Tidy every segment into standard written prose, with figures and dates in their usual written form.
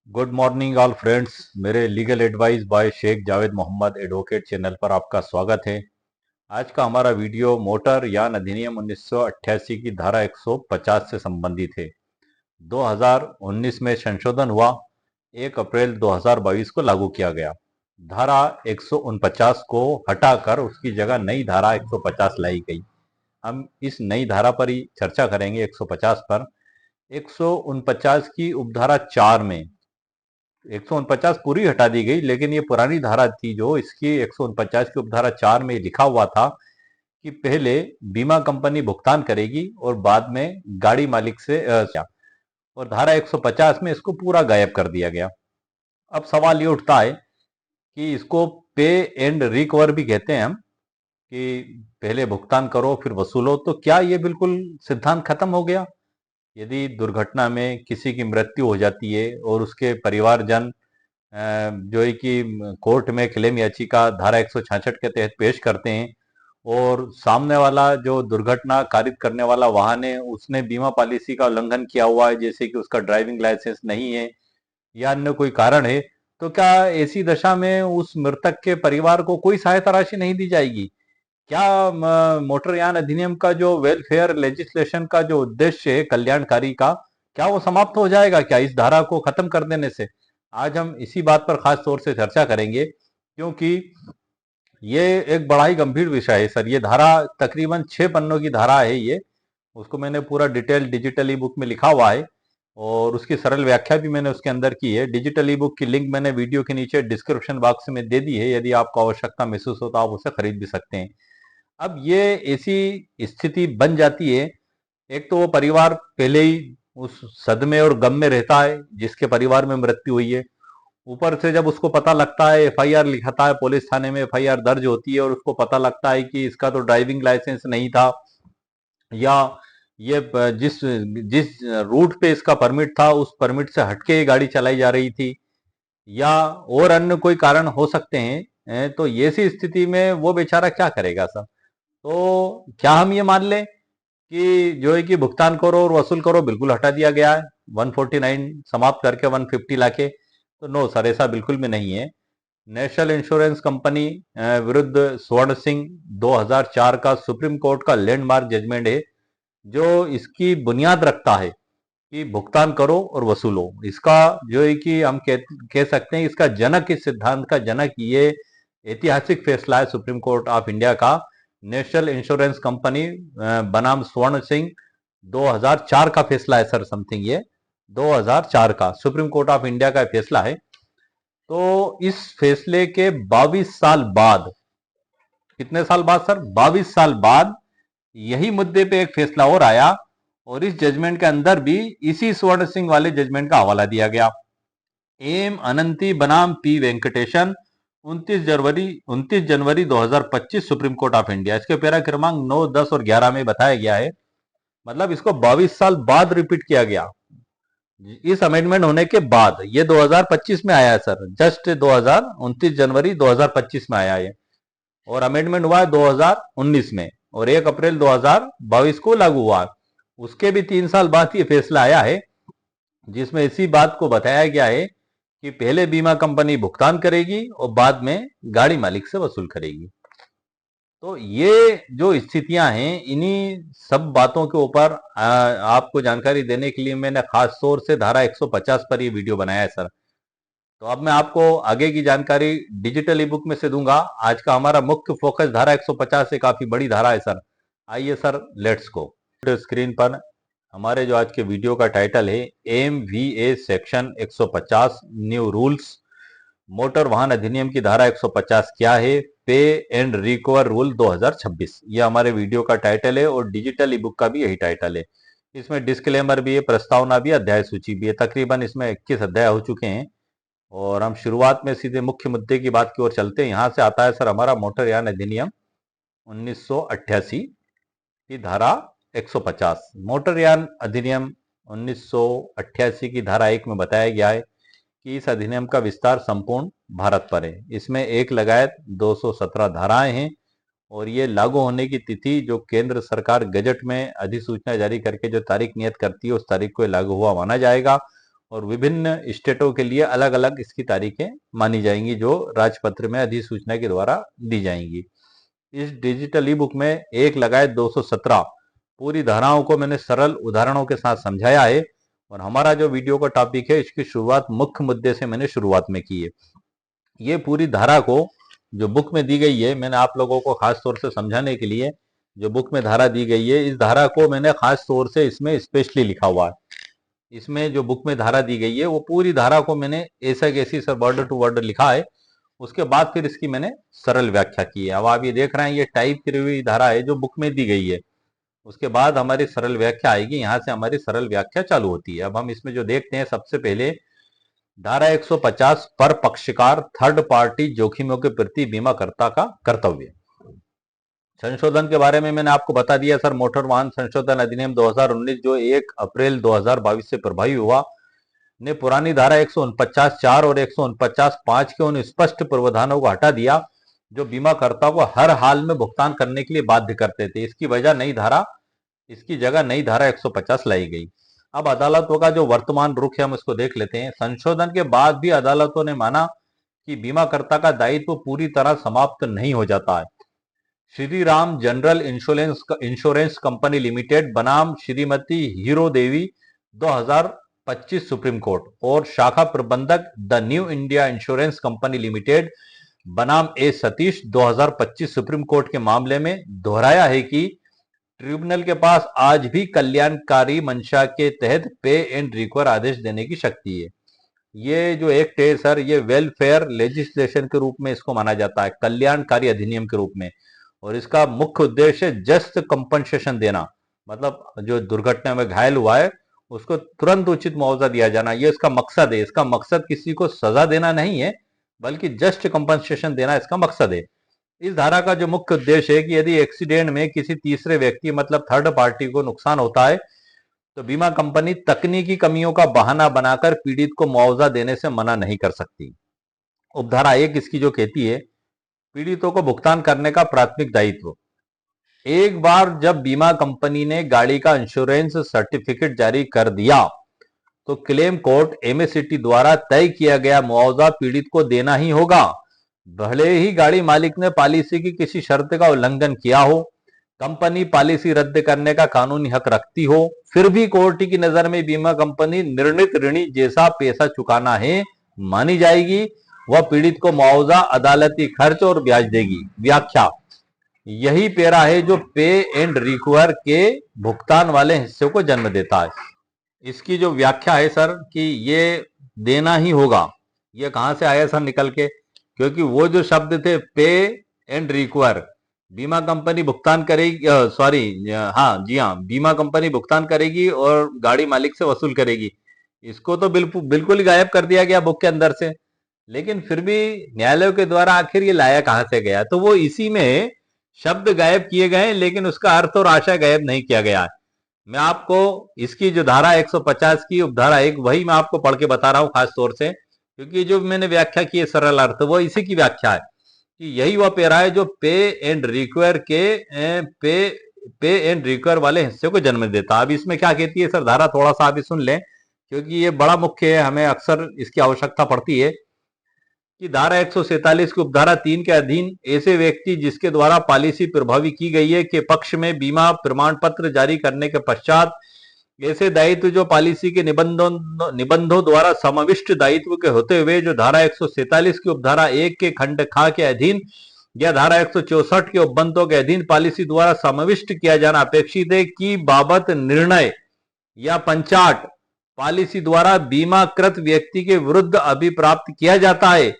Good morning all friends. मेरे legal advice by Shaikh Javed Mohammad advocate channel पर आपका स्वागत है। आज का हमारा वीडियो मोटर यान अधिनियम 1988 की धारा 150 से संबंधित है। 2019 में संशोधन हुआ, 1 अप्रैल 2022 को लागू किया गया। धारा 149 को हटाकर उसकी जगह नई धारा 150 लाई गई। हम इस नई धारा पर ही चर्चा करेंगे। 150 पर 149 की उपधारा 4 में 149 पूरी हटा दी गई, लेकिन ये पुरानी धारा थी जो इसकी 149 की उपधारा 4 में लिखा हुआ था कि पहले बीमा कंपनी भुगतान करेगी और बाद में गाड़ी मालिक से और धारा 150 में इसको पूरा गायब कर दिया गया। अब सवाल ये उठता है कि इसको पे एंड रिकवर भी कहते हैं हम, कि पहले भुगतान करो फिर वसूलो। तो क्या ये बिल्कुल सिद्धांत खत्म हो गया? यदि दुर्घटना में किसी की मृत्यु हो जाती है और उसके परिवारजन जो है कि कोर्ट में क्लेम याचिका धारा 166 के तहत पेश करते हैं और सामने वाला जो दुर्घटना कारित करने वाला वाहन है उसने बीमा पॉलिसी का उल्लंघन किया हुआ है, जैसे कि उसका ड्राइविंग लाइसेंस नहीं है या अन्य कोई कारण है, तो क्या ऐसी दशा में उस मृतक के परिवार को कोई सहायता राशि नहीं दी जाएगी? क्या मोटरयान अधिनियम का जो वेलफेयर लेजिस्लेशन का जो उद्देश्य है कल्याणकारी का, क्या वो समाप्त हो जाएगा क्या इस धारा को खत्म कर देने से? आज हम इसी बात पर खास तौर से चर्चा करेंगे, क्योंकि ये एक बड़ा ही गंभीर विषय है सर। ये धारा तकरीबन 6 पन्नों की धारा है। ये उसको मैंने पूरा डिटेल डिजिटल ई बुक में लिखा हुआ है और उसकी सरल व्याख्या भी मैंने उसके अंदर की है। डिजिटल ई बुक की लिंक मैंने वीडियो के नीचे डिस्क्रिप्शन बॉक्स में दे दी है। यदि आपको आवश्यकता महसूस हो तो आप उसे खरीद भी सकते हैं। अब ये ऐसी स्थिति बन जाती है, एक तो वो परिवार पहले ही उस सदमे और गम में रहता है जिसके परिवार में मृत्यु हुई है। ऊपर से जब उसको पता लगता है, एफआईआर लिखाता है, पुलिस थाने में एफआईआर दर्ज होती है और उसको पता लगता है कि इसका तो ड्राइविंग लाइसेंस नहीं था, या ये जिस जिस रूट पे इसका परमिट था उस परमिट से हटके ये गाड़ी चलाई जा रही थी, या और अन्य कोई कारण हो सकते हैं। तो ऐसी स्थिति में वो बेचारा क्या करेगा सर? तो क्या हम ये मान लें कि जो है कि भुगतान करो और वसूल करो बिल्कुल हटा दिया गया है, 149 समाप्त करके 150 लाके? तो नो सर, ऐसा बिल्कुल भी नहीं है। नेशनल इंश्योरेंस कंपनी विरुद्ध स्वर्ण सिंह 2004 का सुप्रीम कोर्ट का लैंडमार्क जजमेंट है जो इसकी बुनियाद रखता है कि भुगतान करो और वसूलो। इसका जो है कि हम कह सकते हैं, इसका जनक, इस सिद्धांत का जनक ये ऐतिहासिक फैसला है सुप्रीम कोर्ट ऑफ इंडिया का। नेशनल इंश्योरेंस कंपनी बनाम स्वर्ण सिंह 2004 का फैसला है सर। समथिंग ये 2004 का सुप्रीम कोर्ट ऑफ इंडिया का फैसला है। तो इस फैसले के 22 साल बाद, कितने साल बाद सर? 22 साल बाद यही मुद्दे पे एक फैसला और आया और इस जजमेंट के अंदर भी इसी स्वर्ण सिंह वाले जजमेंट का हवाला दिया गया। एम अनंती बनाम P Venkatesan, 29 January 2025, supreme court of India. इसके पैरा क्रमांक 9, 10 और 11 में बताया गया है। मतलब इसको 22 साल बाद रिपीट किया गया। इस अमेंडमेंट होने के बाद ये 2025 में आया है सर, जस्ट 29 जनवरी 2025 में आया है और अमेंडमेंट हुआ है 2019 में और 1 अप्रैल 2022 को लागू हुआ। उसके भी 3 साल बाद ये फैसला आया है जिसमें इसी बात को बताया गया है कि पहले बीमा कंपनी भुगतान करेगी और बाद में गाड़ी मालिक से वसूल करेगी। तो ये जो स्थितियां हैं, इन्हीं सब बातों के ऊपर आपको जानकारी देने के लिए मैंने खास तौर से धारा 150 पर ये वीडियो बनाया है सर। तो अब मैं आपको आगे की जानकारी डिजिटल ई बुक में से दूंगा। आज का हमारा मुख्य फोकस धारा 150 से काफी बड़ी धारा है सर। आइए सर, लेट्स गो। स्क्रीन पर हमारे जो आज के वीडियो का टाइटल है, MVA section 150 new rules. Motor वाहन अधिनियम की धारा 150 क्या है? पे एंड रिकवर रूल 2026, ये हमारे वीडियो का टाइटल है और डिजिटल ई बुक का भी यही टाइटल है। इसमें डिस्क्लेमर भी है, प्रस्तावना भी, अध्याय सूची भी है। तकरीबन इसमें 21 अध्याय हो चुके हैं और हम शुरुआत में सीधे मुख्य मुद्दे की बात की ओर चलते हैं। यहां से आता है सर हमारा मोटरयान अधिनियम 1988 की धारा 150। मोटरयान अधिनियम 1988 की धारा 1 में बताया गया है कि इस अधिनियम का विस्तार संपूर्ण भारत पर है। इसमें एक लगायत 217 धाराएं हैं और ये लागू होने की तिथि जो केंद्र सरकार गजट में अधिसूचना जारी करके जो तारीख नियत करती है उस तारीख को लागू हुआ माना जाएगा। और विभिन्न स्टेटों के लिए अलग अलग इसकी तारीखें मानी जाएंगी जो राजपत्र में अधिसूचना के द्वारा दी जाएंगी। इस डिजिटल ई बुक में 1 लगाए 217 पूरी धाराओं को मैंने सरल उदाहरणों के साथ समझाया है। और हमारा जो वीडियो का टॉपिक है इसकी शुरुआत मुख्य मुद्दे से मैंने शुरुआत में की है। ये पूरी धारा को जो बुक में दी गई है, मैंने आप लोगों को खास तौर से समझाने के लिए जो बुक में धारा दी गई है, इस धारा को मैंने खास तौर से इसमें स्पेशली लिखा हुआ है। इसमें जो बुक में धारा दी गई है वो पूरी धारा को मैंने ऐसा कैसी सर वर्ड टू वर्ड लिखा है। उसके बाद फिर इसकी मैंने सरल व्याख्या की है। अब आप ये देख रहे हैं, ये टाइप की हुई धारा है जो बुक में दी गई है। उसके बाद हमारी सरल व्याख्या आएगी, यहां से हमारी सरल व्याख्या चालू होती है। अब हम इसमें जो देखते हैं, सबसे पहले धारा 150 पर पक्षकार थर्ड पार्टी जोखिमों के प्रति बीमाकर्ता का कर्तव्य। संशोधन के बारे में मैंने आपको बता दिया सर। मोटर वाहन संशोधन अधिनियम 2019 जो 1 अप्रैल 2022 से प्रभावी हुआ, ने पुरानी धारा 149(4) और 149(5) के उन स्पष्ट प्रावधानों को हटा दिया जो बीमाकर्ता को हर हाल में भुगतान करने के लिए बाध्य करते थे। इसकी जगह नई धारा 150 लाई गई। अब अदालतों का जो वर्तमान रुख है हम इसको देख लेते हैं। संशोधन के बाद भी अदालतों ने माना कि बीमाकर्ता का दायित्व पूरी तरह समाप्त नहीं हो जाता है। Shri Ram general insurance company limited बनाम श्रीमती हीरो देवी 2025 सुप्रीम कोर्ट और शाखा प्रबंधक the new India insurance company limited बनाम ए सतीश 2025 सुप्रीम कोर्ट के मामले में दोहराया है कि ट्रिब्यूनल के पास आज भी कल्याणकारी मंशा के तहत पे एंड रिक्वायर आदेश देने की शक्ति है। ये जो एक्ट है सर, ये वेलफेयर लेजिस्लेशन के रूप में इसको माना जाता है, कल्याणकारी अधिनियम के रूप में। और इसका मुख्य उद्देश्य जस्ट कंपनसेशन देना, मतलब जो दुर्घटना में घायल हुआ है उसको तुरंत उचित मुआवजा दिया जाना, ये इसका मकसद है। इसका मकसद किसी को सजा देना नहीं है, बल्कि जस्ट कंपनसेशन देना इसका मकसद है। इस धारा का जो मुख्य उद्देश्य है कि यदि एक्सीडेंट में किसी तीसरे व्यक्ति मतलब थर्ड पार्टी को नुकसान होता है तो बीमा कंपनी तकनीकी कमियों का बहाना बनाकर पीड़ित को मुआवजा देने से मना नहीं कर सकती। उपधारा 1 इसकी जो कहती है, पीड़ितों को भुगतान करने का प्राथमिक दायित्व। एक बार जब बीमा कंपनी ने गाड़ी का इंश्योरेंस सर्टिफिकेट जारी कर दिया तो क्लेम कोर्ट एमएससीटी द्वारा तय किया गया मुआवजा पीड़ित को देना ही होगा, भले ही गाड़ी मालिक ने पॉलिसी की किसी शर्त का उल्लंघन किया हो, कंपनी पॉलिसी रद्द करने का कानूनी हक रखती हो, फिर भी कोर्ट की नजर में बीमा कंपनी निर्णीत ऋणी जैसा पैसा चुकाना है मानी जाएगी। वह पीड़ित को मुआवजा, अदालती खर्च और ब्याज देगी। व्याख्या, यही पैरा है जो पे एंड रिक्वायर के भुगतान वाले हिस्से को जन्म देता है। इसकी जो व्याख्या है सर कि ये देना ही होगा, ये कहां से आया सर निकल के? क्योंकि वो जो शब्द थे पे एंड रिक्वायर, बीमा कंपनी भुगतान करेगी, बीमा कंपनी भुगतान करेगी और गाड़ी मालिक से वसूल करेगी। इसको तो बिल्कुल ही गायब कर दिया गया बुक के अंदर से। लेकिन फिर भी न्यायालय के द्वारा आखिर ये लाया कहां से गया? तो वो इसी में शब्द गायब किए गए, लेकिन उसका अर्थ और आशय गायब नहीं किया गया है। मैं आपको इसकी जो धारा 150 की उपधारा 1 वही मैं आपको पढ़ के बता रहा हूं खास तौर से, क्योंकि जो मैंने व्याख्या की है सरल अर्थ वो इसी की व्याख्या है कि यही वह पैरा है जो पे एंड रिक्वायर वाले हिस्से को जन्म देता। अब इसमें क्या कहती है सर धारा, थोड़ा सा आप सुन लें क्योंकि ये बड़ा मुख्य है, हमें अक्सर इसकी आवश्यकता पड़ती है। कि धारा 147 की उपधारा 3 के अधीन ऐसे व्यक्ति जिसके द्वारा पॉलिसी प्रभावी की गई है के पक्ष में बीमा प्रमाण पत्र जारी करने के पश्चात ऐसे दायित्व जो पॉलिसी के निबंधों द्वारा समाविष्ट दायित्व के होते हुए जो धारा 147 की उपधारा 1 के खंड ख के अधीन या धारा 164 के उपबंधों के अधीन पॉलिसी द्वारा समाविष्ट किया जाना अपेक्षित है की बाबत निर्णय या पंचाट पॉलिसी द्वारा बीमाकृत व्यक्ति के विरुद्ध अभिप्राप्त किया जाता है,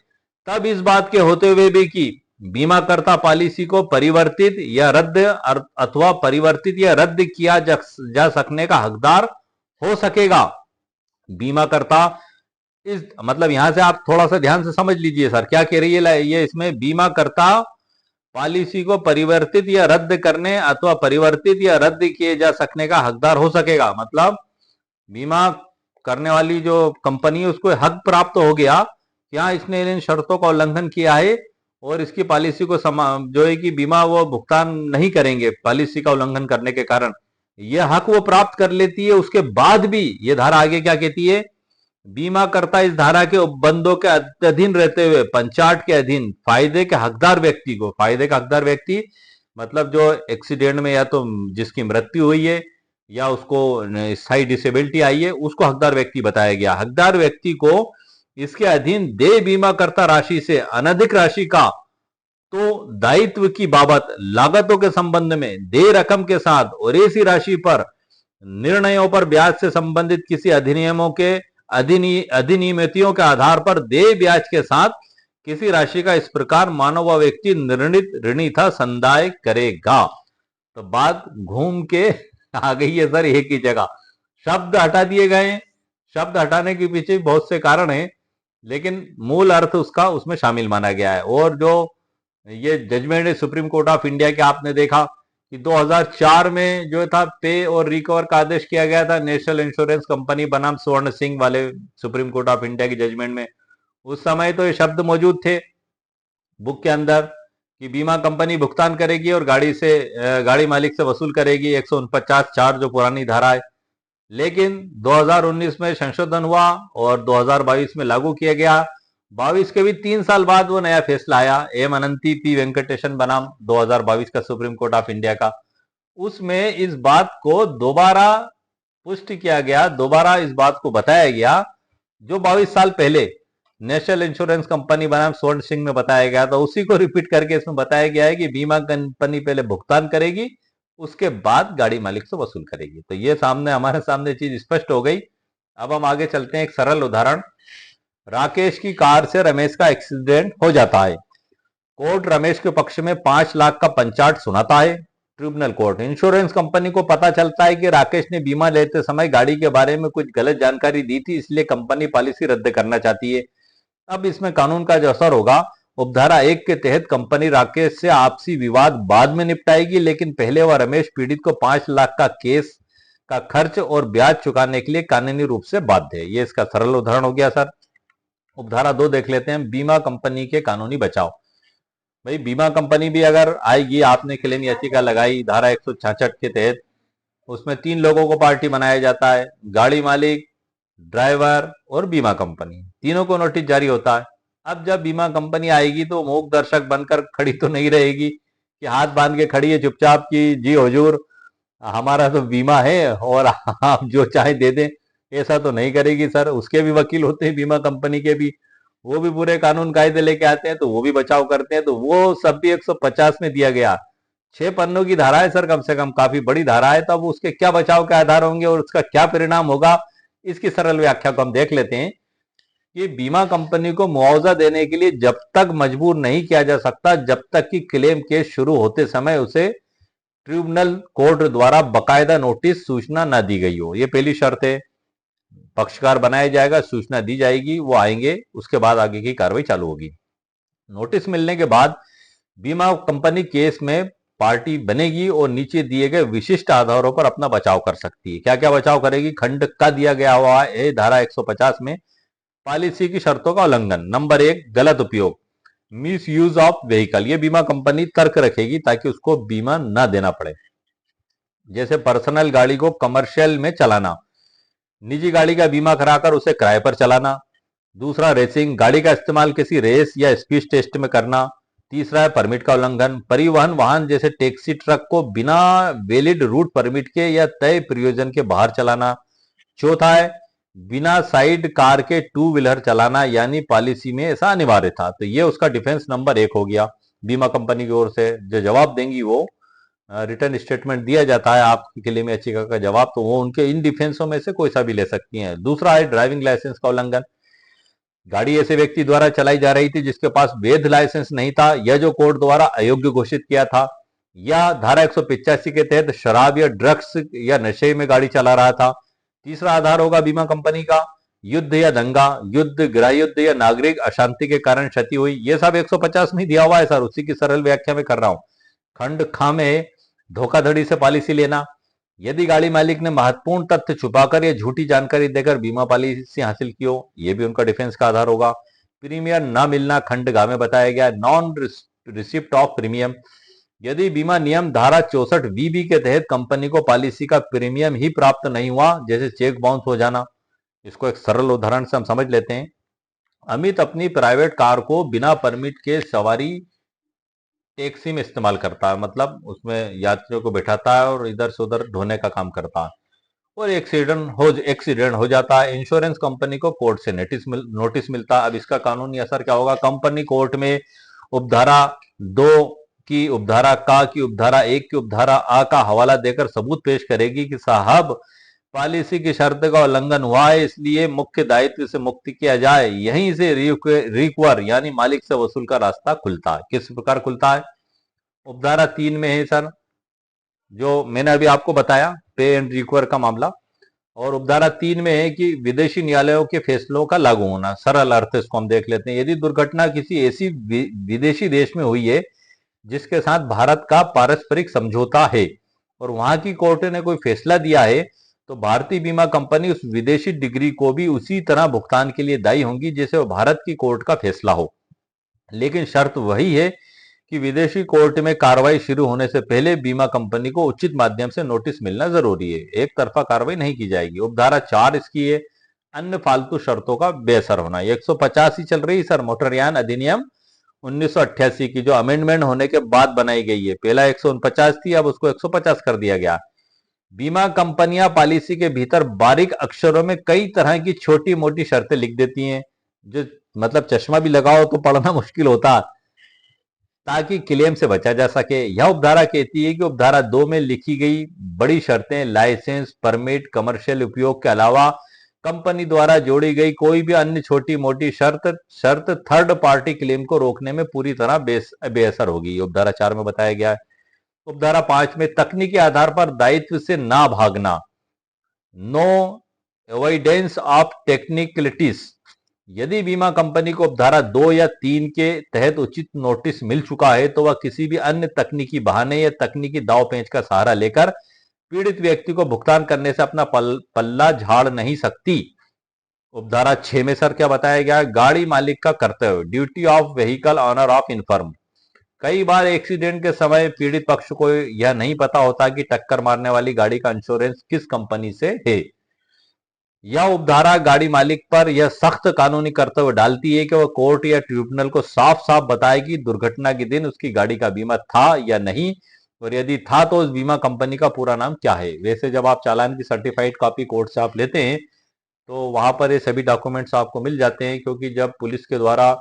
तब इस बात के होते हुए भी कि बीमाकर्ता पॉलिसी को परिवर्तित या रद्द अथवा परिवर्तित या रद्द किया जा सकने का हकदार हो सकेगा। बीमाकर्ता इस मतलब यहां से आप थोड़ा सा ध्यान से समझ लीजिए सर क्या कह रही है ये, इसमें बीमाकर्ता पॉलिसी को परिवर्तित या रद्द करने अथवा परिवर्तित या रद्द किए जा सकने का हकदार हो सकेगा। मतलब बीमा करने वाली जो कंपनी है उसको हक प्राप्त हो गया क्या इसने इन शर्तों का उल्लंघन किया है और इसकी पॉलिसी को जो है कि बीमा वो भुगतान नहीं करेंगे पॉलिसी का उल्लंघन करने के कारण, यह हक वो प्राप्त कर लेती है। उसके बाद भी ये धारा आगे क्या कहती है, बीमाकर्ता इस धारा के उपबंधों के अधीन रहते हुए पंचाट के अधीन फायदे के हकदार व्यक्ति को, फायदे का हकदार व्यक्ति मतलब जो एक्सीडेंट में या तो जिसकी मृत्यु हुई है या उसको स्थायी डिसेबिलिटी आई है, उसको हकदार व्यक्ति बताया गया। हकदार व्यक्ति को इसके अधीन देय बीमाकर्ता राशि से अनधिक राशि का तो दायित्व की बाबत लागतों के संबंध में देय रकम के साथ और इसी राशि पर निर्णयों पर ब्याज से संबंधित किसी अधिनियमों के अधिनियमितियों के आधार पर देय ब्याज के साथ किसी राशि का इस प्रकार मानव व व्यक्ति निर्णित ऋणी था संदाय करेगा। तो बात घूम के आ गई है सर एक ही जगह, शब्द हटा दिए गए। शब्द हटाने के पीछे बहुत से कारण हैं, लेकिन मूल अर्थ उसका उसमें शामिल माना गया है। और जो ये जजमेंट है सुप्रीम कोर्ट ऑफ इंडिया के, आपने देखा कि 2004 में जो था पे और रिकवर का आदेश किया गया था नेशनल इंश्योरेंस कंपनी बनाम स्वर्ण सिंह वाले सुप्रीम कोर्ट ऑफ इंडिया की जजमेंट में। उस समय तो ये शब्द मौजूद थे बुक के अंदर कि बीमा कंपनी भुगतान करेगी और गाड़ी मालिक से वसूल करेगी, 149(4) जो पुरानी धारा है। लेकिन 2019 में संशोधन हुआ और 2022 में लागू किया गया। 22 के भी 3 साल बाद वो नया फैसला आया, एम अनंती पी वेंकटेशन बनाम 2022 का सुप्रीम कोर्ट ऑफ इंडिया का। उसमें इस बात को दोबारा पुष्टि किया गया, दोबारा इस बात को बताया गया जो 22 साल पहले नेशनल इंश्योरेंस कंपनी बनाम स्वर्ण सिंह में बताया गया था, उसी को रिपीट करके इसमें बताया गया है कि बीमा कंपनी पहले भुगतान करेगी, उसके बाद गाड़ी मालिक से वसूल करेगी। तो ये हमारे सामने चीज स्पष्ट हो गई। अब हम आगे चलते हैं एक सरल उदाहरण। राकेश की कार से रमेश का एक्सीडेंट हो जाता है। कोर्ट रमेश के पक्ष में 5 लाख का पंचाट सुनाता है। ट्रिब्यूनल कोर्ट, इंश्योरेंस कंपनी को पता चलता है कि राकेश ने बीमा लेते समय गाड़ी के बारे में कुछ गलत जानकारी दी थी, इसलिए कंपनी पॉलिसी रद्द करना चाहती है। अब इसमें कानून का जो असर होगा, उपधारा 1 के तहत कंपनी राकेश से आपसी विवाद बाद में निपटाएगी, लेकिन पहले वह रमेश पीड़ित को 5 लाख का केस का खर्च और ब्याज चुकाने के लिए कानूनी रूप से बाध्य है। ये इसका सरल उदाहरण हो गया सर। उपधारा 2 देख लेते हैं, बीमा कंपनी के कानूनी बचाव। भाई बीमा कंपनी भी अगर आएगी, आपने क्लेम याचिका लगाई धारा 166 के तहत, उसमें 3 लोगों को पार्टी बनाया जाता है, गाड़ी मालिक, ड्राइवर और बीमा कंपनी, तीनों को नोटिस जारी होता है। अब जब बीमा कंपनी आएगी तो मूक दर्शक बनकर खड़ी तो नहीं रहेगी कि हाथ बांध के खड़ी है चुपचाप की जी हुजूर हमारा तो बीमा है और आप जो चाहे दे दें, ऐसा तो नहीं करेगी सर। उसके भी वकील होते हैं बीमा कंपनी के भी, वो भी पूरे कानून कायदे लेके आते हैं, तो वो भी बचाव करते हैं। तो वो सब भी 150 में दिया गया। 6 पन्नों की धारा है सर, कम से कम काफी बड़ी धारा है। तब उसके क्या बचाव के आधार होंगे और उसका क्या परिणाम होगा, इसकी सरल व्याख्या को हम देख लेते हैं कि बीमा कंपनी को मुआवजा देने के लिए जब तक मजबूर नहीं किया जा सकता जब तक कि क्लेम केस शुरू होते समय उसे ट्रिब्यूनल कोर्ट द्वारा बकायदा नोटिस सूचना न दी गई हो। ये पहली शर्त है। पक्षकार बनाया जाएगा, सूचना दी जाएगी, वो आएंगे, उसके बाद आगे की कार्रवाई चालू होगी। नोटिस मिलने के बाद बीमा कंपनी केस में पार्टी बनेगी और नीचे दिए गए विशिष्ट आधारों पर अपना बचाव कर सकती है। क्या क्या बचाव करेगी? खंड का दिया गया हुआ है धारा 150 में, पॉलिसी की शर्तों का उल्लंघन। नंबर 1, गलत उपयोग, मिस यूज ऑफ व्हीकल। ये बीमा कंपनी तर्क रखेगी ताकि उसको बीमा ना देना पड़े, जैसे पर्सनल गाड़ी को कमर्शियल में चलाना, निजी गाड़ी का बीमा कराकर उसे किराए पर चलाना। दूसरा, रेसिंग, गाड़ी का इस्तेमाल किसी रेस या स्पीड टेस्ट में करना। तीसरा है परमिट का उल्लंघन, परिवहन वाहन जैसे टैक्सी ट्रक को बिना वैलिड रूट परमिट के या तय प्रयोजन के बाहर चलाना। चौथा है बिना साइड कार के 2 व्हीलर चलाना, यानी पॉलिसी में ऐसा अनिवार्य था। तो ये उसका डिफेंस नंबर 1 हो गया। बीमा कंपनी की ओर से जो जवाब देंगी वो रिटर्न स्टेटमेंट दिया जाता है आपके लिए में याचिका का जवाब, तो वो उनके इन डिफेंसों में से कोई सा भी ले सकती हैं। दूसरा है ड्राइविंग लाइसेंस का उल्लंघन, गाड़ी ऐसे व्यक्ति द्वारा चलाई जा रही थी जिसके पास वैध लाइसेंस नहीं था या जो कोर्ट द्वारा अयोग्य घोषित किया था, या धारा 185 के तहत शराब या ड्रग्स या नशे में गाड़ी चला रहा था। तीसरा आधार होगा बीमा कंपनी का युद्ध या दंगा, युद्ध, गृह युद्ध या नागरिक अशांति के कारण क्षति हुई। ये सब 150 में दिया हुआ है सर, उसी की सरल व्याख्या में कर रहा हूं। खंड ख में धोखाधड़ी से पॉलिसी लेना, यदि गाड़ी मालिक ने महत्वपूर्ण तथ्य छुपाकर या झूठी जानकारी देकर बीमा पॉलिसी हासिल की हो, यह भी उनका डिफेंस का आधार होगा। प्रीमियम न मिलना, खंड ग में बताया गया। नॉन रिसिप्ट ऑफ प्रीमियम, यदि बीमा नियम धारा 64 वीबी के तहत कंपनी को पॉलिसी का प्रीमियम ही प्राप्त नहीं हुआ, जैसे चेक बाउंस हो जाना, इसको एक सरल उदाहरण से हम समझ लेते हैं। अमित अपनी प्राइवेट कार को बिना परमिट के सवारी टैक्सी में इस्तेमाल करता है, मतलब उसमें यात्रियों को बैठाता है और इधर से उधर ढोने का काम करता है, और एक्सीडेंट हो जाता है। इंश्योरेंस कंपनी को कोर्ट से नोटिस मिलता है। अब इसका कानूनी असर क्या होगा? कंपनी कोर्ट में उपधारा 2 की, उपधारा का की, उपधारा 1 की, उपधारा आ का हवाला देकर सबूत पेश करेगी कि साहब पॉलिसी की शर्त का उल्लंघन हुआ है, इसलिए मुख्य दायित्व से मुक्ति किया जाए। यहीं से रिक्वर यानी मालिक से वसूल का रास्ता खुलता है। किस प्रकार खुलता है? उपधारा 3 में है सर, जो मैंने अभी आपको बताया, पे एंड रिक्वर का मामला। और उपधारा 3 में है कि विदेशी न्यायालयों के फैसलों का लागू होना। सरल अर्थ इसको हम देख लेते हैं। यदि दुर्घटना किसी ऐसी विदेशी देश में हुई है जिसके साथ भारत का पारस्परिक समझौता है और वहां की कोर्ट ने कोई फैसला दिया है, तो भारतीय बीमा कंपनी उस विदेशी डिग्री को भी उसी तरह भुगतान के लिए दायी होंगी जैसे वो भारत की कोर्ट का फैसला हो। लेकिन शर्त वही है कि विदेशी कोर्ट में कार्रवाई शुरू होने से पहले बीमा कंपनी को उचित माध्यम से नोटिस मिलना जरूरी है। एक तरफा कार्रवाई नहीं की जाएगी। उपधारा 4 इसकी है, अन्य फालतू शर्तों का बेअसर होना। 150 ही चल रही सर, मोटरयान अधिनियम 1988 की, जो अमेंडमेंट होने के बाद बनाई गई है। पहला 149 थी, अब उसको 150 कर दिया गया। बीमा कंपनियां पॉलिसी के भीतर बारीक अक्षरों में कई तरह की छोटी मोटी शर्तें लिख देती हैं, जो मतलब चश्मा भी लगाओ तो पढ़ना मुश्किल होता, ताकि क्लेम से बचा जा सके। यह उपधारा कहती है कि उपधारा 2 में लिखी गई बड़ी शर्तें लाइसेंस, परमिट, कमर्शियल उपयोग के अलावा कंपनी द्वारा जोड़ी गई कोई भी अन्य छोटी मोटी शर्त थर्ड पार्टी क्लेम को रोकने में पूरी तरह बेअसर होगी। उपधारा 4 में बताया गया है। उपधारा 5 में तकनीकी आधार पर दायित्व से ना भागना, नो एवॉइडेंस ऑफ टेक्निकलिटीज। यदि बीमा कंपनी को उपधारा 2 या 3 के तहत उचित नोटिस मिल चुका है, तो वह किसी भी अन्य तकनीकी बहाने या तकनीकी दाव पेंच का सहारा लेकर पीड़ित व्यक्ति को भुगतान करने से अपना पल्ला झाड़ नहीं सकती। उपधारा 6 में सर क्या बताया गया? गाड़ी मालिक का कर्तव्य, duty of vehicle owner of inform. कई बार एक्सीडेंट के समय पीड़ित पक्ष को यह नहीं पता होता कि टक्कर मारने वाली गाड़ी का इंश्योरेंस किस कंपनी से है। यह उपधारा गाड़ी मालिक पर यह सख्त कानूनी कर्तव्य डालती है कि वह कोर्ट या ट्रिब्यूनल को साफ साफ बताए कि दुर्घटना के दिन उसकी गाड़ी का बीमा था या नहीं, और यदि था तो उस बीमा कंपनी का पूरा नाम क्या है। वैसे जब आप चालान की सर्टिफाइड कॉपी कोर्ट से आप लेते हैं, तो वहां पर ये सभी डॉक्यूमेंट्स आपको मिल जाते हैं, क्योंकि जब पुलिस के द्वारा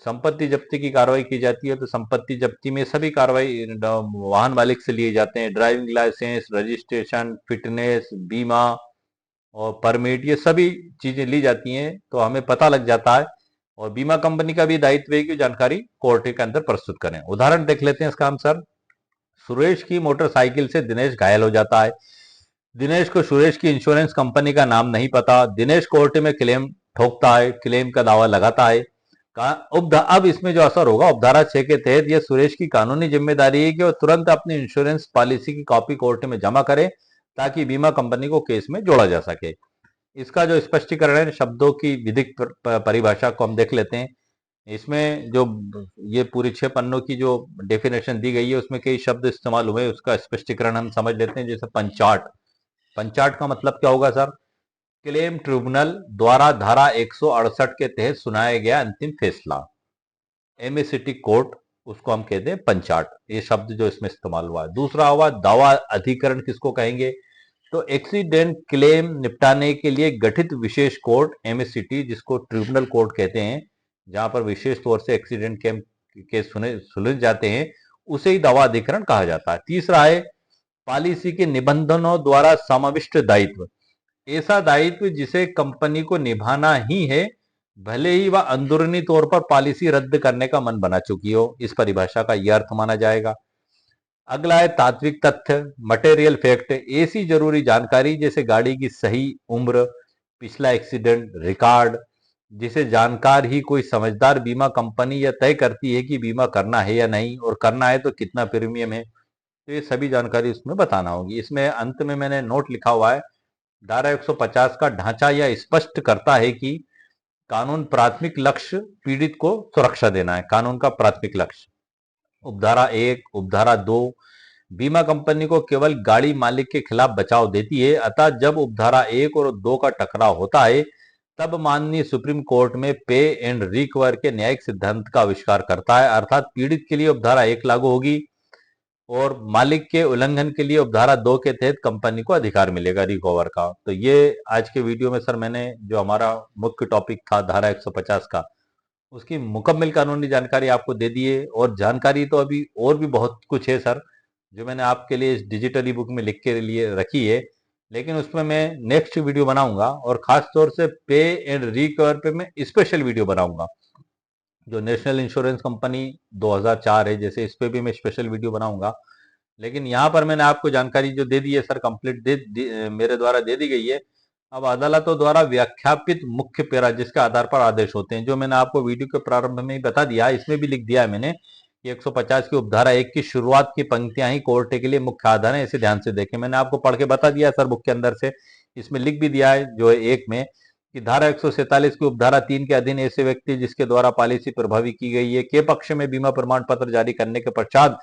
संपत्ति जब्ती की कार्रवाई की जाती है, तो संपत्ति जब्ती में सभी कार्रवाई वाहन मालिक से लिए जाते हैं। ड्राइविंग लाइसेंस, रजिस्ट्रेशन, फिटनेस, बीमा और परमिट, ये सभी चीजें ली जाती हैं, तो हमें पता लग जाता है। और बीमा कंपनी का भी दायित्व है कि जानकारी कोर्ट के अंदर प्रस्तुत करें। उदाहरण देख लेते हैं इसका हम सर। सुरेश की मोटरसाइकिल से दिनेश घायल हो जाता है। दिनेश को सुरेश की इंश्योरेंस कंपनी का नाम नहीं पता। दिनेश कोर्ट में क्लेम ठोकता है, क्लेम का दावा लगाता है। अब इसमें जो असर होगा, उपधारा 6 के तहत यह सुरेश की कानूनी जिम्मेदारी है कि वह तुरंत अपनी इंश्योरेंस पॉलिसी की कॉपी कोर्ट में जमा करे, ताकि बीमा कंपनी को केस में जोड़ा जा सके। इसका जो स्पष्टीकरण है, शब्दों की विधिक परिभाषा को हम देख लेते हैं। इसमें जो ये पूरी 6 पन्नों की जो डेफिनेशन दी गई है, उसमें कई शब्द इस्तेमाल हुए, उसका स्पष्टीकरण हम समझ लेते हैं। जैसे पंचाट, पंचाट का मतलब क्या होगा सर? क्लेम ट्रिब्यूनल द्वारा धारा 168 के तहत सुनाया गया अंतिम फैसला, एमएसीटी कोर्ट, उसको हम कहते हैं पंचाट। ये शब्द जो इसमें इस्तेमाल हुआ है। दूसरा हुआ दावा अधिकरण, किसको कहेंगे? तो एक्सीडेंट क्लेम निपटाने के लिए गठित विशेष कोर्ट, एमएससीटी, जिसको ट्रिब्यूनल कोर्ट कहते हैं, जहां पर विशेष तौर से एक्सीडेंट क्लेम केस सुलझ जाते हैं, उसे ही दावा अधिकरण कहा जाता है। तीसरा है पॉलिसी के निबंधनों द्वारा समाविष्ट दायित्व, ऐसा दायित्व जिसे कंपनी को निभाना ही है, भले ही वह अंदरूनी तौर पर पॉलिसी रद्द करने का मन बना चुकी हो। इस परिभाषा का यह अर्थ माना जाएगा। अगला है तात्विक तथ्य, मटेरियल फैक्ट, ऐसी जरूरी जानकारी जैसे गाड़ी की सही उम्र, पिछला एक्सीडेंट रिकॉर्ड, जिसे जानकार ही कोई समझदार बीमा कंपनी यह तय करती है कि बीमा करना है या नहीं, और करना है तो कितना प्रीमियम है। तो ये सभी जानकारी उसमें बताना होगी। इसमें अंत में मैंने नोट लिखा हुआ है, धारा 150 का ढांचा यह स्पष्ट करता है कि कानून प्राथमिक लक्ष्य पीड़ित को सुरक्षा देना है, कानून का प्राथमिक लक्ष्य। उपधारा 1, उपधारा 2 बीमा कंपनी को केवल गाड़ी मालिक के खिलाफ बचाव देती है, अतः जब उपधारा 1 और 2 का टकराव होता है, तब माननीय सुप्रीम कोर्ट में पे एंड रिकवर के न्यायिक सिद्धांत का आविष्कार करता है, अर्थात पीड़ित के लिए उपधारा 1 लागू होगी और मालिक के उल्लंघन के लिए उपधारा 2 के तहत कंपनी को अधिकार मिलेगा रिकवर का। तो ये आज के वीडियो में सर मैंने जो हमारा मुख्य टॉपिक था धारा 150 का, उसकी मुकम्मल कानूनी जानकारी आपको दे दी है। और जानकारी तो अभी और भी बहुत कुछ है सर, जो मैंने आपके लिए इस डिजिटल ई बुक में लिख के लिए रखी है, लेकिन उसमें मैं नेक्स्ट वीडियो बनाऊंगा और खास तौर से पे एंड रिकवर पे मैं स्पेशल वीडियो बनाऊंगा। जो नेशनल इंश्योरेंस कंपनी 2004 है, जैसे इस पे भी मैं स्पेशल वीडियो बनाऊंगा। लेकिन यहाँ पर मैंने आपको जानकारी जो दे दी है सर, कंप्लीट मेरे द्वारा दे दी गई है। अब अदालतों द्वारा व्याख्यापित मुख्य पेरा जिसके आधार पर आदेश होते हैं, जो मैंने आपको वीडियो के प्रारंभ में ही बता दिया, इसमें भी लिख दिया है मैंने कि 150 की उपधारा 1 की शुरुआत की पंक्तियां ही कोर्ट के लिए मुख्य आधार है, इसे ध्यान से देखें। मैंने आपको पढ़ के बता दिया सर बुक के अंदर से, इसमें लिख भी दिया है जो है एक में कि धारा 147 की उपधारा 3 के अधीन ऐसे व्यक्ति जिसके द्वारा पॉलिसी प्रभावी की गई है के पक्ष में बीमा प्रमाण पत्र जारी करने के पश्चात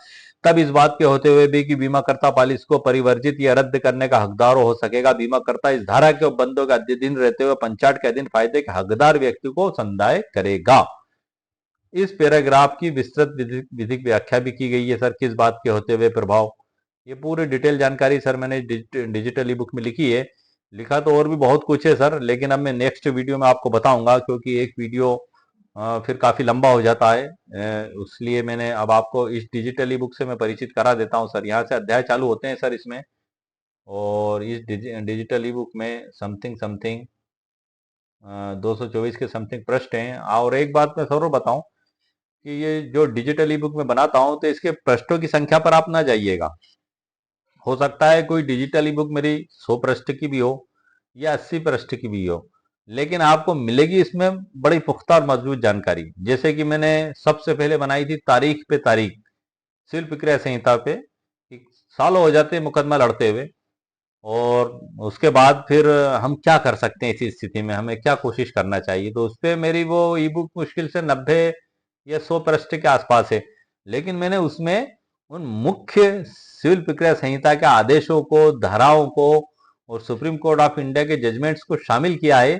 तब इस बात के होते हुए भी कि बीमाकर्ता पॉलिसी को परिवर्जित या रद्द करने का हकदार हो सकेगा, बीमाकर्ता इस धारा के उपबंधों के अधीन रहते हुए पंचाट के अधीन फायदे के हकदार व्यक्ति को संदाय करेगा। इस पैराग्राफ की विस्तृत विधिक व्याख्या भी की गई है सर, किस बात के होते हुए प्रभाव। ये पूरी डिटेल जानकारी सर मैंने डिजिटल ई बुक में लिखी है। लिखा तो और भी बहुत कुछ है सर, लेकिन अब मैं नेक्स्ट वीडियो में आपको बताऊंगा, क्योंकि एक वीडियो फिर काफी लंबा हो जाता है। इसलिए मैंने अब आपको इस डिजिटल ई बुक से मैं परिचित करा देता हूं सर। यहाँ से अध्याय चालू होते हैं सर इसमें, और इस डिजिटल ई बुक में समथिंग समथिंग 224 के समथिंग पृष्ठ हैं। और एक बात मैं जरूर बताऊं कि ये जो डिजिटल ई बुक में बनाता हूं, तो इसके पृष्ठों की संख्या पर आप ना जाइएगा। हो सकता है कोई डिजिटल ई बुक मेरी 100 पृष्ठ की भी हो या 80 पृष्ठ की भी हो, लेकिन आपको मिलेगी इसमें बड़ी पुख्ता और मजबूत जानकारी। जैसे कि मैंने सबसे पहले बनाई थी तारीख पे तारीख, शिल्प क्रिया संहिता पे, कि सालों हो जाते हैं मुकदमा लड़ते हुए, और उसके बाद फिर हम क्या कर सकते हैं, इसी स्थिति में हमें क्या कोशिश करना चाहिए। तो उस पर मेरी वो ई बुक मुश्किल से 90 या 100 पृष्ठ के आसपास है, लेकिन मैंने उसमें उन मुख्य सिविल प्रक्रिया संहिता के आदेशों को, धाराओं को और सुप्रीम कोर्ट ऑफ इंडिया के जजमेंट्स को शामिल किया है,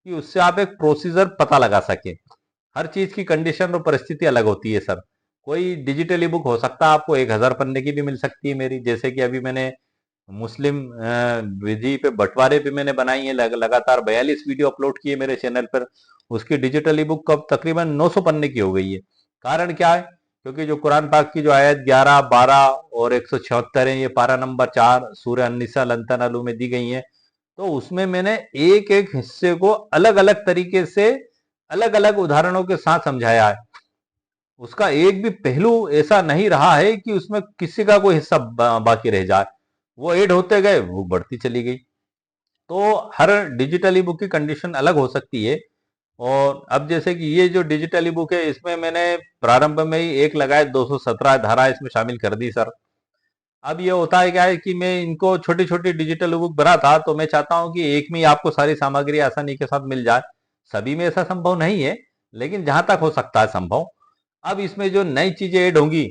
कि उससे आप एक प्रोसीजर पता लगा सके। हर चीज की कंडीशन और परिस्थिति अलग होती है सर। कोई डिजिटल ई बुक हो सकता है आपको 1000 पन्ने की भी मिल सकती है मेरी, जैसे कि अभी मैंने मुस्लिम विधि पे बंटवारे पे मैंने बनाई है, लगातार 42 वीडियो अपलोड किए मेरे चैनल पर। उसकी डिजिटल ई बुक कब तकरीबन 900 पन्ने की हो गई है। कारण क्या है? क्योंकि जो कुरान पाक की जो आयत 11, 12 और 176 है, ये पारा नंबर 4 सूरह अन्निसा लंतन अलू में दी गई है। तो उसमें मैंने एक एक हिस्से को अलग अलग तरीके से, अलग अलग उदाहरणों के साथ समझाया है। उसका एक भी पहलू ऐसा नहीं रहा है कि उसमें किसी का कोई हिस्सा बाकी रह जाए। वो ऐड होते गए, वो बढ़ती चली गई। तो हर डिजिटल ई बुक की कंडीशन अलग हो सकती है। और अब जैसे कि ये जो डिजिटल ई बुक है, इसमें मैंने प्रारंभ में ही एक लगाए 217 धारा इसमें शामिल कर दी सर। अब ये होता है क्या है कि मैं इनको छोटी छोटी डिजिटल ई बुक बना था, तो मैं चाहता हूं कि एक में ही आपको सारी सामग्री आसानी के साथ मिल जाए। सभी में ऐसा संभव नहीं है, लेकिन जहां तक हो सकता है संभव। अब इसमें जो नई चीजें ऐड होंगी,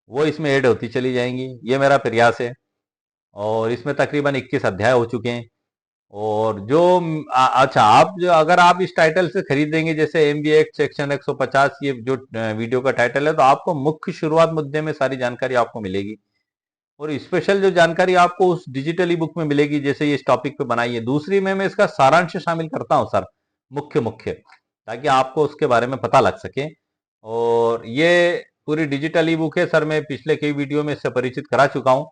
वो इसमें ऐड होती चली जाएंगी, ये मेरा प्रयास है। और इसमें तकरीबन 21 अध्याय हो चुके हैं। और जो अच्छा, आप जो अगर आप इस टाइटल से खरीदेंगे, जैसे एमबी एक्ट सेक्शन 150, ये जो वीडियो का टाइटल है, तो आपको मुख्य शुरुआत मुद्दे में सारी जानकारी आपको मिलेगी। और स्पेशल जो जानकारी आपको उस डिजिटल ई बुक में मिलेगी, जैसे ये इस टॉपिक पे बनाई है। दूसरी में मैं इसका सारांश शामिल करता हूँ सर, मुख्य मुख्य, ताकि आपको उसके बारे में पता लग सके। और ये पूरी डिजिटल ई बुक है सर, मैं पिछले कई वीडियो में इससे परिचित करा चुका हूँ।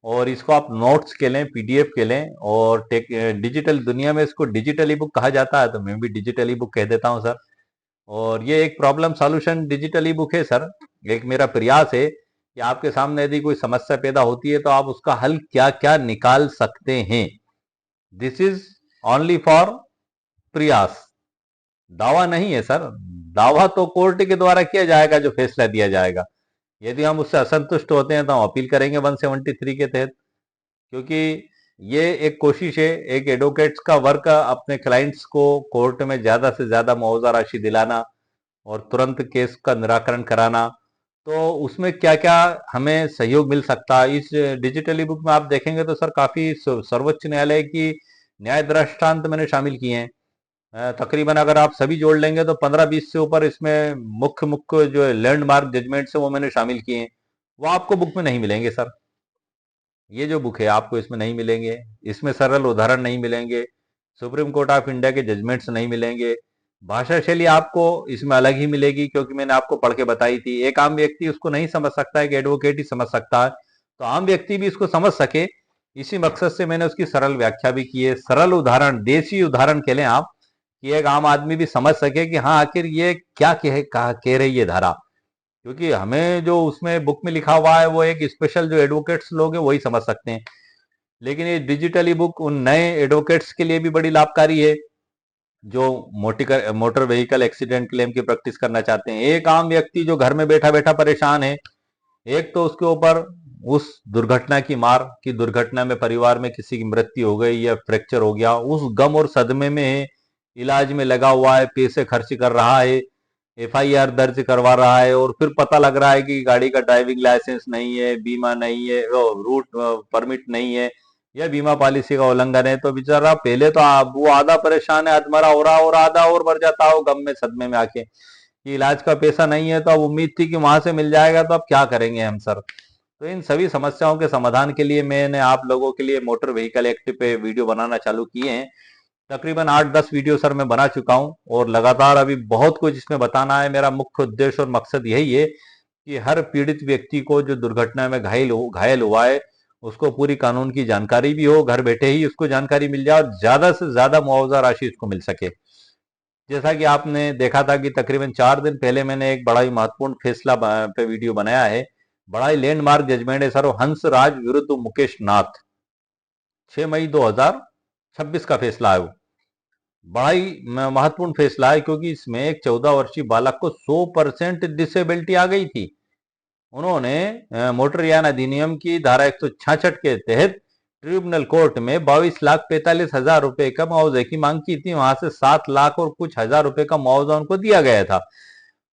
और इसको आप नोट्स के लें, पीडीएफ के लें। और डिजिटल दुनिया में इसको डिजिटल ई बुक कहा जाता है, तो मैं भी डिजिटल ई बुक कह देता हूं सर। और ये एक problem solution digital e book है सर। एक मेरा प्रयास है कि आपके सामने यदि कोई समस्या पैदा होती है, तो आप उसका हल क्या क्या निकाल सकते हैं। दिस इज ओनली फॉर प्रयास, दावा नहीं है सर। दावा तो कोर्ट के द्वारा किया जाएगा, जो फैसला दिया जाएगा। यदि हम उससे असंतुष्ट होते हैं, तो हम अपील करेंगे 173 के तहत। क्योंकि ये एक कोशिश है, एक एडवोकेट्स का वर्क, अपने क्लाइंट्स को कोर्ट में ज्यादा से ज्यादा मुआवजा राशि दिलाना और तुरंत केस का निराकरण कराना। तो उसमें क्या क्या हमें सहयोग मिल सकता है, इस डिजिटल ई बुक में आप देखेंगे तो सर काफी सर्वोच्च न्यायालय की न्याय दृष्टांत मैंने शामिल किए हैं। तकरीबन अगर आप सभी जोड़ लेंगे तो 15-20 से ऊपर इसमें मुख्य मुख्य जो लैंडमार्क जजमेंट्स है वो मैंने शामिल किए हैं। वो आपको बुक में नहीं मिलेंगे सर। ये जो बुक है आपको इसमें नहीं मिलेंगे। इसमें सरल उदाहरण नहीं मिलेंगे, सुप्रीम कोर्ट ऑफ इंडिया के जजमेंट्स नहीं मिलेंगे। भाषा शैली आपको इसमें अलग ही मिलेगी, क्योंकि मैंने आपको पढ़ के बताई थी। एक आम व्यक्ति उसको नहीं समझ सकता है कि एडवोकेट ही समझ सकता है, तो आम व्यक्ति भी इसको समझ सके, इसी मकसद से मैंने उसकी सरल व्याख्या भी की है। सरल उदाहरण, देसी उदाहरण कह लें आप, कि एक आम आदमी भी समझ सके कि हाँ आखिर ये क्या कह रही है धारा। क्योंकि हमें जो उसमें बुक में लिखा हुआ है वो एक स्पेशल जो एडवोकेट्स लोग हैं वही समझ सकते हैं, लेकिन ये डिजिटली बुक उन नए एडवोकेट्स के लिए भी बड़ी लाभकारी है जो मोटर व्हीकल एक्सीडेंट क्लेम की प्रैक्टिस करना चाहते हैं। एक आम व्यक्ति जो घर में बैठा बैठा परेशान है, एक तो उसके ऊपर उस दुर्घटना की मार, की दुर्घटना में परिवार में किसी की मृत्यु हो गई या फ्रैक्चर हो गया, उस गम और सदमे में है, इलाज में लगा हुआ है, पैसे खर्च कर रहा है, एफआईआर दर्ज करवा रहा है, और फिर पता लग रहा है कि गाड़ी का ड्राइविंग लाइसेंस नहीं है, बीमा नहीं है, रूट परमिट नहीं है, या बीमा पॉलिसी का उल्लंघन है, तो बेचारा पहले तो वो आधा परेशान है, आधमरा हो रहा, और आधा और मर जाता हो गम में सदमे में आके कि इलाज का पैसा नहीं है। तो अब उम्मीद थी कि वहां से मिल जाएगा, तो अब क्या करेंगे हम सर। तो इन सभी समस्याओं के समाधान के लिए मैंने आप लोगों के लिए मोटर व्हीकल एक्ट पे वीडियो बनाना चालू किए हैं। तकरीबन 8-10 वीडियो सर मैं बना चुका हूं, और लगातार अभी बहुत कुछ इसमें बताना है। मेरा मुख्य उद्देश्य और मकसद यही है कि हर पीड़ित व्यक्ति को जो दुर्घटना में घायल हुआ है उसको पूरी कानून की जानकारी भी हो, घर बैठे ही उसको जानकारी मिल जाए, और ज्यादा से ज्यादा मुआवजा राशि उसको मिल सके। जैसा कि आपने देखा था कि तकरीबन 4 दिन पहले मैंने एक बड़ा ही महत्वपूर्ण फैसला पे वीडियो बनाया है। बड़ा ही लैंडमार्क जजमेंट है सर, हंसराज विरुद्ध मुकेश नाथ, 6 मई 2026 का फैसला है वो। बड़ा ही महत्वपूर्ण फैसला है, क्योंकि इसमें एक 14 वर्षीय बालक को 100% डिसेबिलिटी आ गई थी। उन्होंने मोटर यान अधिनियम की धारा 166 के तहत ट्रिब्यूनल कोर्ट में 22,45,000 रुपए का मुआवजे की मांग की थी। वहां से 7 लाख और कुछ हजार रुपए का मुआवजा उनको दिया गया था।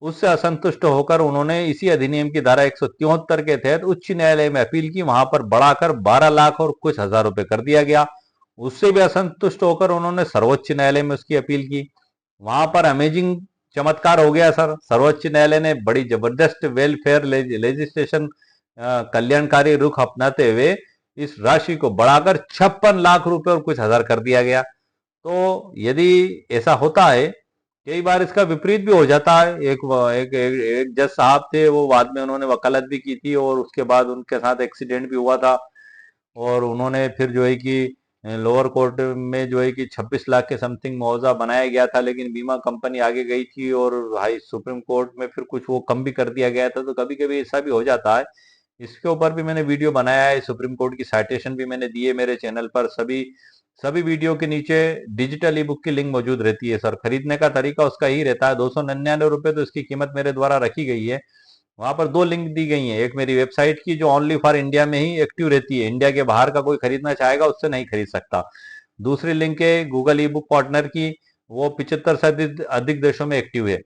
उससे असंतुष्ट होकर उन्होंने इसी अधिनियम की धारा 173 के तहत उच्च न्यायालय में अपील की। वहां पर बढ़ाकर 12 लाख और कुछ हजार रुपए कर दिया गया। उससे भी असंतुष्ट होकर उन्होंने सर्वोच्च न्यायालय में उसकी अपील की। वहां पर अमेजिंग चमत्कार हो गया सर। सर्वोच्च न्यायालय ने बड़ी जबरदस्त वेलफेयर लेजिस्लेशन कल्याणकारी रुख अपनाते हुए इस राशि को बढ़ाकर 56 लाख रुपए और कुछ हजार कर दिया गया। तो यदि ऐसा होता है, कई बार इसका विपरीत भी हो जाता है। एक जज साहब थे, वो बाद में उन्होंने वकालत भी की थी, और उसके बाद उनके साथ एक्सीडेंट भी हुआ था, और उन्होंने फिर जो है कि लोअर कोर्ट में जो है कि 26 लाख के समथिंग मुआवजा बनाया गया था, लेकिन बीमा कंपनी आगे गई थी, और हाई सुप्रीम कोर्ट में फिर कुछ वो कम भी कर दिया गया था। तो कभी कभी ऐसा भी हो जाता है। इसके ऊपर भी मैंने वीडियो बनाया है, सुप्रीम कोर्ट की साइटेशन भी मैंने दी है मेरे चैनल पर। सभी सभी वीडियो के नीचे डिजिटल ई बुक की लिंक मौजूद रहती है सर। खरीदने का तरीका उसका ही रहता है, 299 रुपए तो इसकी कीमत मेरे द्वारा रखी गई है। वहां पर 2 लिंक दी गई हैं, एक मेरी वेबसाइट की जो ओनली फॉर इंडिया में ही एक्टिव रहती है, इंडिया के बाहर का कोई खरीदना चाहेगा उससे नहीं खरीद सकता। दूसरी लिंक है गूगल ई बुक पार्टनर की, वो 75 से अधिक देशों में एक्टिव है।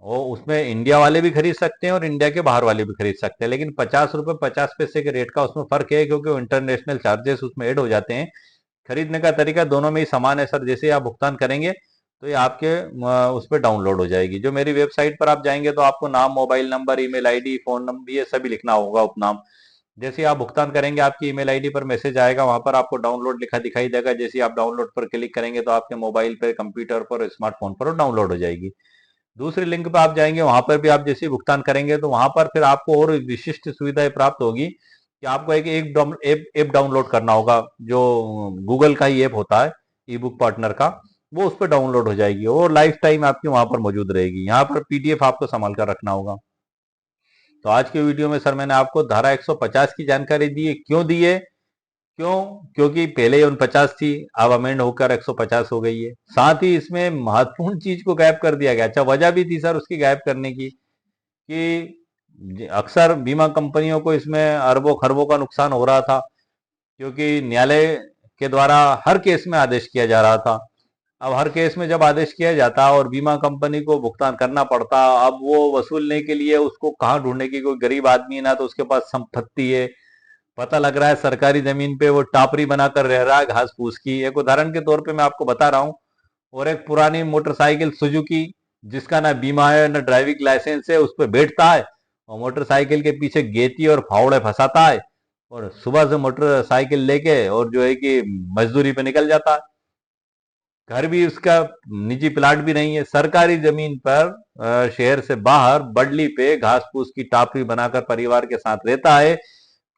वो उसमें इंडिया वाले भी खरीद सकते हैं और इंडिया के बाहर वाले भी खरीद सकते हैं, लेकिन 50 रुपए 50 पैसे के रेट का उसमें फर्क है, क्योंकि वो इंटरनेशनल चार्जेस उसमें ऐड हो जाते हैं। खरीदने का तरीका दोनों में ही समान है सर। जैसे आप भुगतान करेंगे तो ये आपके उस पर डाउनलोड हो जाएगी। जो मेरी वेबसाइट पर आप जाएंगे तो आपको नाम, mobile number, email ID, phone number, ये सभी लिखना होगा, उपनाम। जैसे ही आप भुगतान करेंगे आपकी ईमेल आईडी पर मैसेज आएगा, वहां पर आपको डाउनलोड लिखा दिखाई देगा। जैसे ही आप डाउनलोड पर क्लिक करेंगे तो आपके मोबाइल पर, कंप्यूटर पर, स्मार्टफोन पर डाउनलोड हो जाएगी। दूसरी लिंक पर आप जाएंगे, वहां पर भी आप जैसे ही भुगतान करेंगे तो वहां पर फिर आपको और विशिष्ट सुविधाएं प्राप्त होगी कि आपको एक ऐप डाउनलोड करना होगा, जो गूगल का ही ऐप होता है ई बुक पार्टनर का, वो उस पर डाउनलोड हो जाएगी और लाइफ टाइम आपकी वहां पर मौजूद रहेगी। यहाँ पर पीडीएफ आपको संभाल कर रखना होगा। तो आज के वीडियो में सर मैंने आपको धारा 150 की जानकारी दी है। क्यों दी है? क्यों? क्योंकि पहले 49 थी, अब अमेंड होकर 150 हो गई है। साथ ही इसमें महत्वपूर्ण चीज को गायब कर दिया गया। अच्छा, वजह भी थी सर उसकी गायब करने की, कि अक्सर बीमा कंपनियों को इसमें अरबों खरबों का नुकसान हो रहा था, क्योंकि न्यायालय के द्वारा हर केस में आदेश किया जा रहा था। अब हर केस में जब आदेश किया जाता और बीमा कंपनी को भुगतान करना पड़ता, अब वो वसूलने के लिए उसको कहाँ ढूंढने की, कोई गरीब आदमी है ना तो उसके पास संपत्ति है, पता लग रहा है सरकारी जमीन पे वो टापरी बनाकर रह रहा है घास फूस की। एक उदाहरण के तौर पे मैं आपको बता रहा हूँ, और एक पुरानी मोटरसाइकिल सुजुकी जिसका ना बीमा है ना ड्राइविंग लाइसेंस है, उस पर बैठता है और मोटरसाइकिल के पीछे गेती और फावड़े फंसाता है और सुबह से मोटरसाइकिल लेके और जो है कि मजदूरी पे निकल जाता है। घर भी उसका निजी प्लाट भी नहीं है, सरकारी जमीन पर शहर से बाहर बडली पे घास फूस की टापरी बनाकर परिवार के साथ रहता है।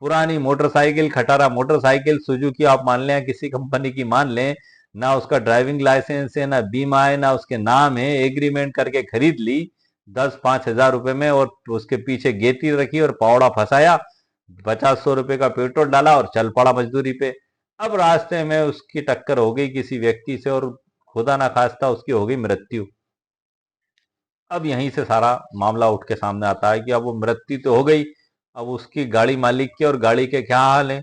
पुरानी मोटरसाइकिल, खटारा मोटरसाइकिल सुजुकी आप मान लें, किसी कंपनी की मान लें, ना उसका ड्राइविंग लाइसेंस है ना बीमा है ना उसके नाम है, एग्रीमेंट करके खरीद ली 10-5 हज़ार रुपए में और उसके पीछे गेती रखी और पावड़ा फंसाया, 50-100 रुपए का पेट्रोल डाला और चल पड़ा मजदूरी पे। अब रास्ते में उसकी टक्कर हो गई किसी व्यक्ति से और खुदा ना खास्ता उसकी हो गई मृत्यु। अब यहीं से सारा मामला उठ के सामने आता है कि अब वो मृत्यु तो हो गई, अब उसकी गाड़ी मालिक की और गाड़ी के क्या हाल है।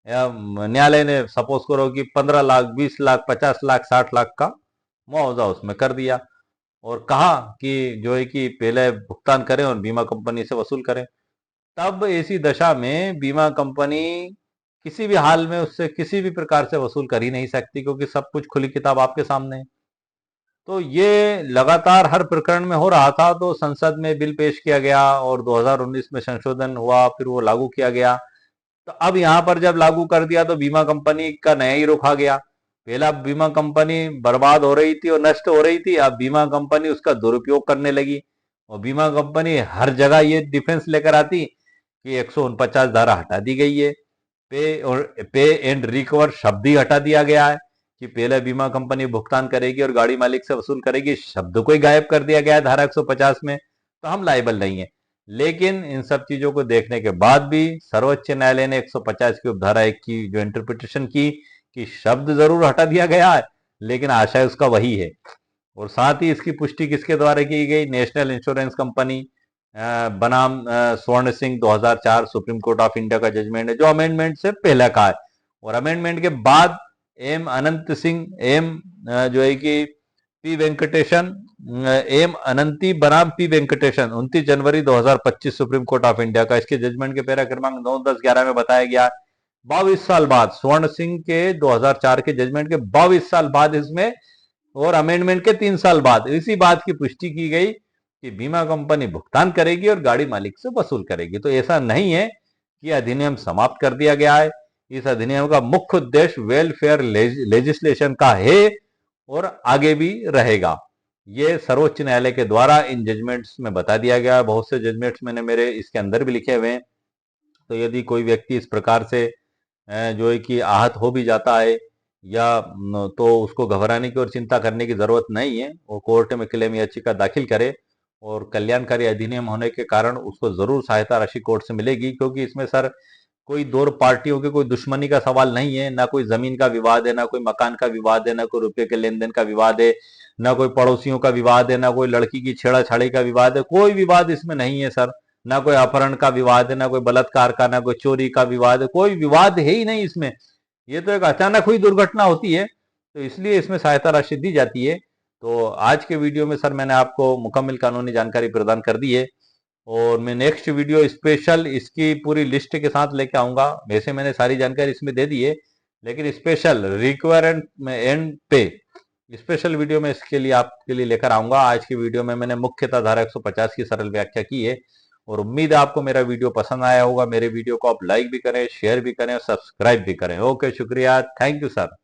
न्यायालय ने सपोज करो कि 15 लाख, 20 लाख, 50 लाख, 60 लाख का मुआवजा उसमें कर दिया और कहा कि जो है कि पहले भुगतान करें और बीमा कंपनी से वसूल करें। तब ऐसी दशा में बीमा कंपनी किसी भी हाल में उससे किसी भी प्रकार से वसूल कर ही नहीं सकती, क्योंकि सब कुछ खुली किताब आपके सामने है। तो ये लगातार हर प्रकरण में हो रहा था, तो संसद में बिल पेश किया गया और 2019 में संशोधन हुआ, फिर वो लागू किया गया। तो अब यहां पर जब लागू कर दिया तो बीमा कंपनी का नया ही रुख आ गया। पहला बीमा कंपनी बर्बाद हो रही थी और नष्ट हो रही थी, अब बीमा कंपनी उसका दुरुपयोग करने लगी और बीमा कंपनी हर जगह ये डिफेंस लेकर आती कि 149 धारा हटा दी गई है, पे एंड रिकवर शब्द ही हटा दिया गया है कि पहले बीमा कंपनी भुगतान करेगी और गाड़ी मालिक से वसूल करेगी, शब्द को ही गायब कर दिया गया है धारा 150 में, तो हम लायबल नहीं है। लेकिन इन सब चीजों को देखने के बाद भी सर्वोच्च न्यायालय ने 150 की उपधारा 1 की जो इंटरप्रिटेशन की कि शब्द जरूर हटा दिया गया है लेकिन आशय उसका वही है। और साथ ही इसकी पुष्टि किसके द्वारा की गई, नेशनल इंश्योरेंस कंपनी बनाम स्वर्ण Singh 2004 supreme court of India का जजमेंट है जो अमेंडमेंट से पहले का है। और अमेंडमेंट के बाद एम अनंत सिंह, एम जो है कि पी वेंकटेशन, एम अनंती बनाम P Venkatesan 29 January 2025 supreme court of India का, इसके जजमेंट के पैरा क्रमांक 9, 10, 11 में बताया गया 22 साल बाद, स्वर्ण सिंह के 2004 के जजमेंट के 22 साल बाद इसमें और अमेंडमेंट के 3 साल बाद इसी बात की पुष्टि की गई कि बीमा कंपनी भुगतान करेगी और गाड़ी मालिक से वसूल करेगी। तो ऐसा नहीं है कि अधिनियम समाप्त कर दिया गया है। इस अधिनियम का मुख्य उद्देश्य वेलफेयर लेजिस्लेशन का है और आगे भी रहेगा। ये सर्वोच्च न्यायालय के द्वारा इन जजमेंट्स में बता दिया गया है। बहुत से जजमेंट्स मैंने मेरे इसके अंदर भी लिखे हुए हैं। तो यदि कोई व्यक्ति इस प्रकार से जो है कि आहत हो भी जाता है या तो उसको घबराने की और चिंता करने की जरूरत नहीं है, वो कोर्ट में क्लेम याचिका दाखिल करे और कल्याणकारी अधिनियम होने के कारण उसको जरूर सहायता राशि कोर्ट से मिलेगी, क्योंकि इसमें सर कोई दो पार्टियों की कोई दुश्मनी का सवाल नहीं है, ना कोई जमीन का विवाद है, ना कोई मकान का विवाद है, ना कोई रुपए के लेन देन का विवाद है, ना कोई पड़ोसियों का विवाद है, ना कोई लड़की की छेड़ाछाड़ी का विवाद है, कोई विवाद इसमें नहीं है सर। ना कोई अपहरण का विवाद है, ना कोई बलात्कार का, ना कोई चोरी का विवाद है, कोई विवाद है ही नहीं इसमें। ये तो एक अचानक हुई दुर्घटना होती है, तो इसलिए इसमें सहायता राशि दी जाती है। तो आज के वीडियो में सर मैंने आपको मुकम्मल कानूनी जानकारी प्रदान कर दी है और मैं नेक्स्ट वीडियो स्पेशल इसकी पूरी लिस्ट के साथ लेके आऊंगा। वैसे मैंने सारी जानकारी इसमें दे दी है, लेकिन स्पेशल रिक्वायरमेंट एंड पे स्पेशल वीडियो में इसके लिए आपके लिए लेकर आऊंगा। आज की वीडियो में मैंने मुख्यतः धारा 150 की सरल व्याख्या की है और उम्मीद है आपको मेरा वीडियो पसंद आया होगा। मेरे वीडियो को आप लाइक भी करें, शेयर भी करें और सब्सक्राइब भी करें। ओके, शुक्रिया, थैंक यू सर।